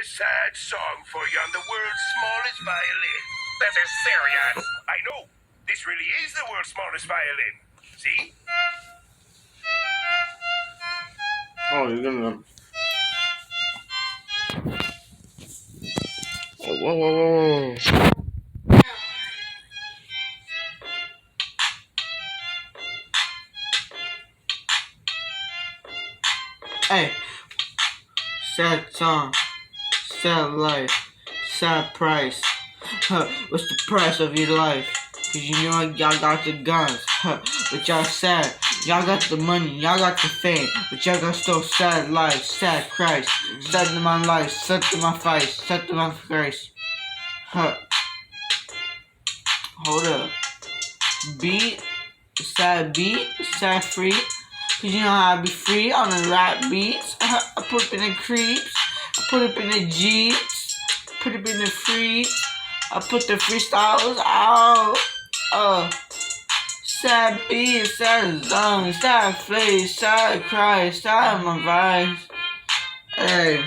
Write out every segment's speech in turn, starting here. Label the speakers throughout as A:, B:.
A: sad song for you on the world's smallest violin. This is serious. I know. This really is the world's smallest violin. See?
B: Oh, you're gonna. Whoa. Hey, sad song, sad life, sad price. What's the price of your life? Cause you know y'all got the guns, but y'all sad. Y'all got the money, y'all got the fame, but y'all got still sad life, sad Christ. Sad to my life, sad to my face, sad to my Christ. Hold up. Beat, sad free. Cause you know how I be free on the rap beats. I put up in the creeps, I put up in the jeeps, put up in the freaks. I put the freestyles out. Sad beat, sad zone, sad face, sad cry, sad my vibes. Hey.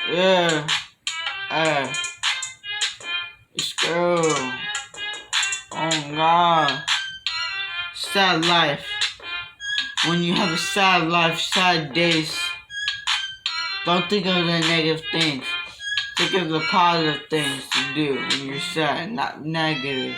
B: Yeah. Hey. Let's go. Oh God. Sad life. When you have a sad life, sad days, don't think of the negative things. Think of the positive things to do when you're sad, not negative.